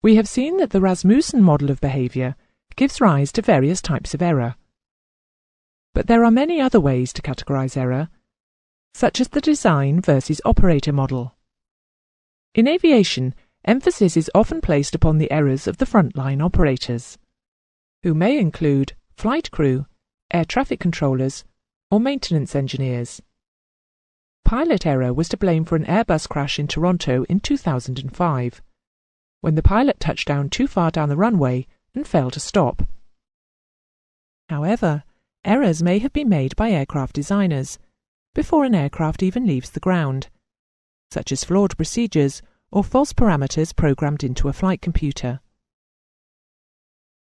We have seen that the Rasmussen model of behaviour gives rise to various types of error. But there are many other ways to categorise error, such as the design versus operator model. In aviation, emphasis is often placed upon the errors of the frontline operators, who may include flight crew, air traffic controllers, or maintenance engineers. Pilot error was to blame for an Airbus crash in Toronto in 2005, when the pilot touched down too far down the runway and failed to stop. However, errors may have been made by aircraft designers before an aircraft even leaves the ground, such as flawed procedures or false parameters programmed into a flight computer.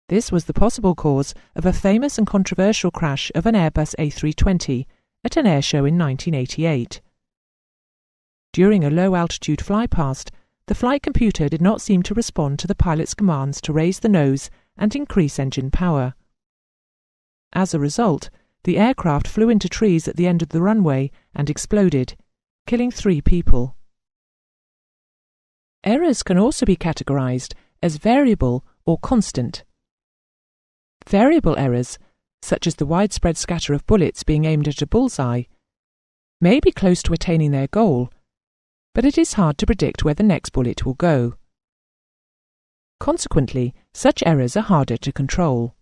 This was the possible cause of a famous and controversial crash of an Airbus A320 at an airshow in 1988. During a low-altitude flypast, the flight computer did not seem to respond to the pilot's commands to raise the nose and increase engine power. As a result, the aircraft flew into trees at the end of the runway and exploded, killing 3 people. Errors can also be categorized as variable or constant. Variable errors, such as the widespread scatter of bullets being aimed at a bullseye, may be close to attaining their goal, but it is hard to predict where the next bullet will go. Consequently, such errors are harder to control.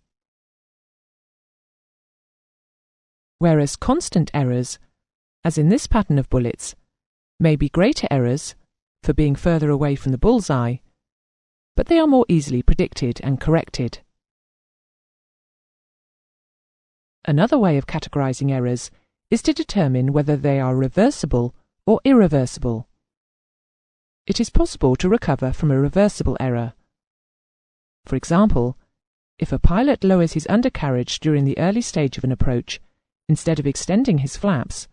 Whereas constant errors, as in this pattern of bullets, may be greater errors for being further away from the bullseye, but they are more easily predicted and corrected. Another way of categorizing errors is to determine whether they are reversible or irreversible. It is possible to recover from a reversible error. For example, if a pilot lowers his undercarriage during the early stage of an approach, instead of extending his flaps,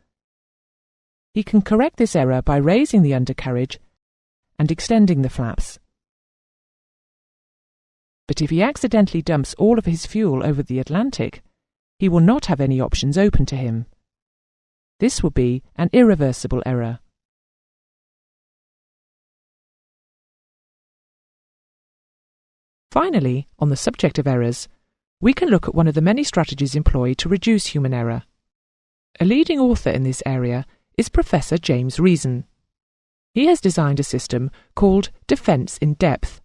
he can correct this error by raising the undercarriage and extending the flaps. But if he accidentally dumps all of his fuel over the Atlantic, he will not have any options open to him. This will be an irreversible error. Finally, on the subject of errors, we can look at one of the many strategies employed to reduce human error. A leading author in this area is Professor James Reason. He has designed a system called Defense in Depth,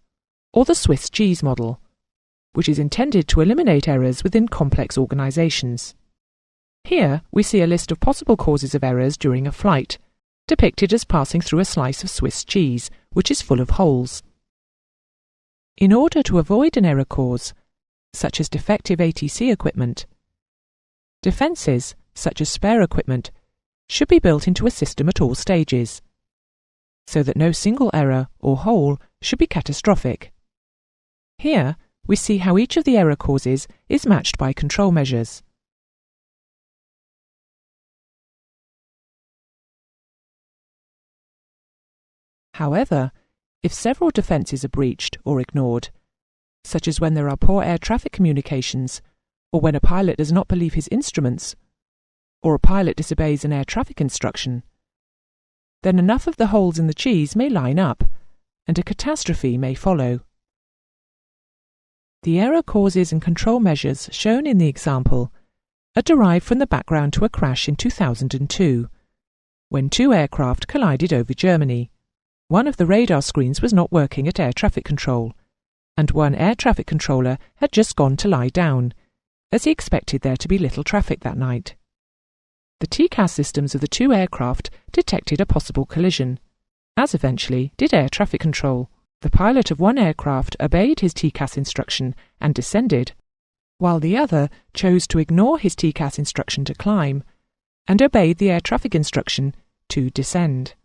or the Swiss cheese model, which is intended to eliminate errors within complex organizations. Here we see a list of possible causes of errors during a flight, depicted as passing through a slice of Swiss cheese, which is full of holes. In order to avoid an error cause, such as defective ATC equipment, defences, such as spare equipment, should be built into a system at all stages, so that no single error or hole should be catastrophic. Here, we see how each of the error causes is matched by control measures. However, if several defences are breached or ignored, such as when there are poor air traffic communications, or when a pilot does not believe his instruments, or a pilot disobeys an air traffic instruction, then enough of the holes in the cheese may line up, and a catastrophe may follow. The error causes and control measures shown in the example are derived from the background to a crash in 2002, when 2 aircraft collided over Germany. One of the radar screens was not working at air traffic control, and one air traffic controller had just gone to lie down, as he expected there to be little traffic that night. The TCAS systems of the 2 aircraft detected a possible collision, as eventually did air traffic control. The pilot of one aircraft obeyed his TCAS instruction and descended, while the other chose to ignore his TCAS instruction to climb and obeyed the air traffic instruction to descend.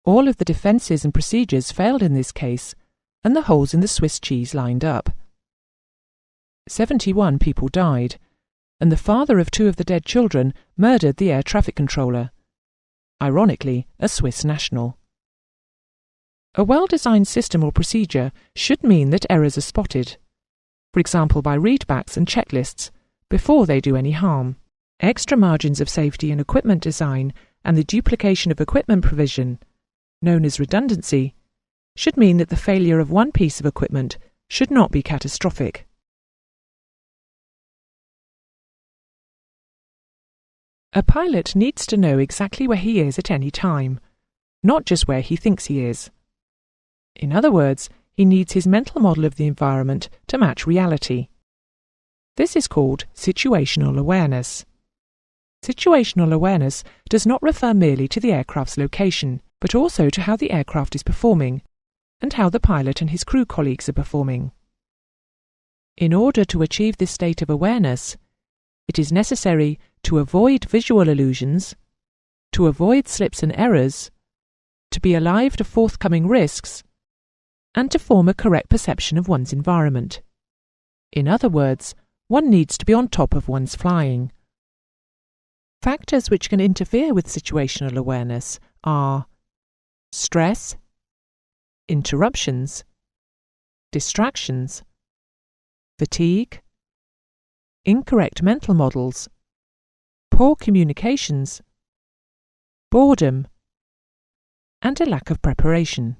All of the defences and procedures failed in this case, and the holes in the Swiss cheese lined up. 71 people died, and the father of 2 of the dead children murdered the air traffic controller, ironically a Swiss national. A well-designed system or procedure should mean that errors are spotted, for example by readbacks and checklists, before they do any harm. Extra margins of safety in equipment design and the duplication of equipment provision, known as redundancy, should mean that the failure of one piece of equipment should not be catastrophic. A pilot needs to know exactly where he is at any time, not just where he thinks he is. In other words, he needs his mental model of the environment to match reality. This is called situational awareness. Situational awareness does not refer merely to the aircraft's location, but also to how the aircraft is performing and how the pilot and his crew colleagues are performing. In order to achieve this state of awareness, it is necessary to avoid visual illusions, to avoid slips and errors, to be alive to forthcoming risks, and to form a correct perception of one's environment. In other words, one needs to be on top of one's flying. Factors which can interfere with situational awareness are stress, interruptions, distractions, fatigue, incorrect mental models, poor communications, boredom, and a lack of preparation.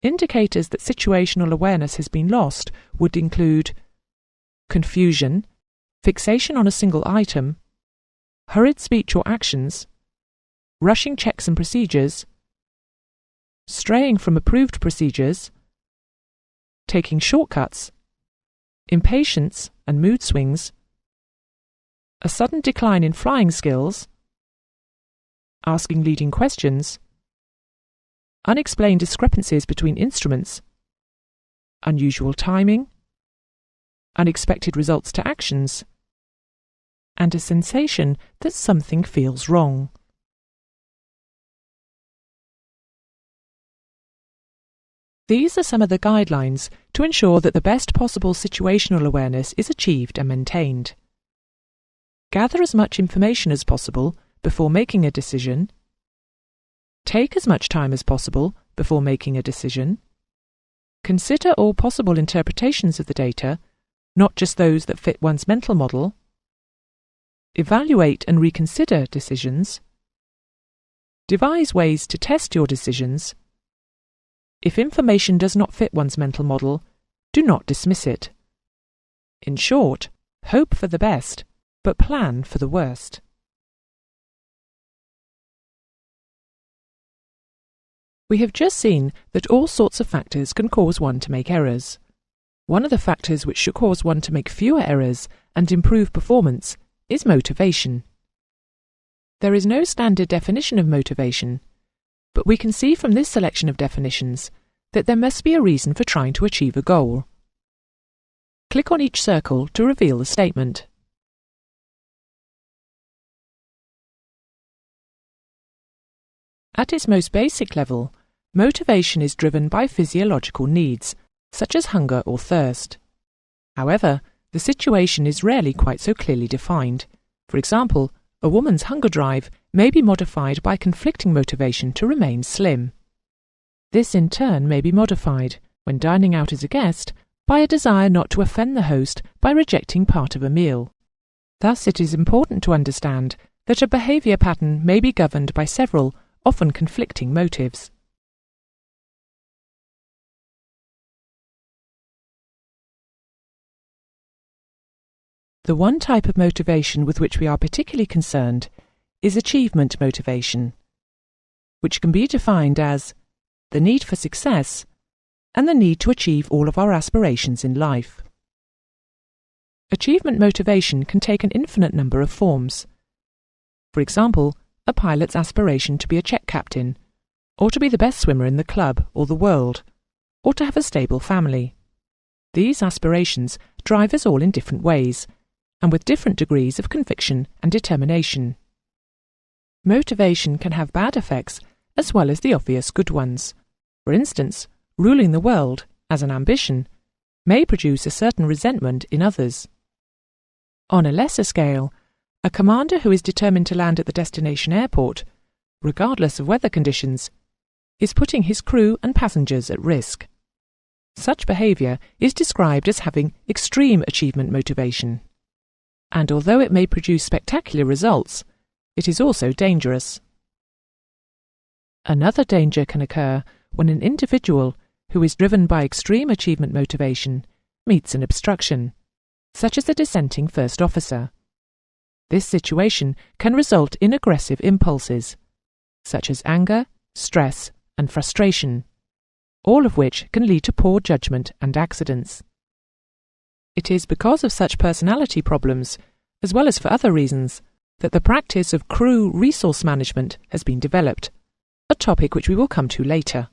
Indicators that situational awareness has been lost would include confusion, fixation on a single item, hurried speech or actions, rushing checks and procedures, straying from approved procedures, taking shortcuts, impatience and mood swings, a sudden decline in flying skills, asking leading questions, unexplained discrepancies between instruments, unusual timing, unexpected results to actions, and a sensation that something feels wrong. These are some of the guidelines to ensure that the best possible situational awareness is achieved and maintained. Gather as much information as possible before making a decision. Take as much time as possible before making a decision. Consider all possible interpretations of the data, not just those that fit one's mental model. Evaluate and reconsider decisions. Devise ways to test your decisions. If information does not fit one's mental model, do not dismiss it. In short, hope for the best, but plan for the worst. We have just seen that all sorts of factors can cause one to make errors. One of the factors which should cause one to make fewer errors and improve performance is motivation. There is no standard definition of motivation, but we can see from this selection of definitions that there must be a reason for trying to achieve a goal. Click on each circle to reveal the statement. At its most basic level, motivation is driven by physiological needs, such as hunger or thirst. However, the situation is rarely quite so clearly defined. For example, a woman's hunger drive may be modified by conflicting motivation to remain slim. This in turn may be modified, when dining out as a guest, by a desire not to offend the host by rejecting part of a meal. Thus, it is important to understand that a behaviour pattern may be governed by several, often conflicting motives. The one type of motivation with which we are particularly concerned is achievement motivation, which can be defined as the need for success and the need to achieve all of our aspirations in life. Achievement motivation can take an infinite number of forms. For example, a pilot's aspiration to be a check captain, or to be the best swimmer in the club or the world, or to have a stable family. These aspirations drive us all in different ways, and with different degrees of conviction and determination. Motivation can have bad effects as well as the obvious good ones. For instance, ruling the world, as an ambition, may produce a certain resentment in others. On a lesser scale, a commander who is determined to land at the destination airport, regardless of weather conditions, is putting his crew and passengers at risk. Such behaviour is described as having extreme achievement motivation. And although it may produce spectacular results, It is also dangerous. Another danger can occur when an individual who is driven by extreme achievement motivation meets an obstruction, such as a dissenting first officer. This situation can result in aggressive impulses, such as anger, stress, and frustration, all of which can lead to poor judgment and accidents. It is because of such personality problems, as well as for other reasons, that the practice of crew resource management has been developed, a topic which we will come to later.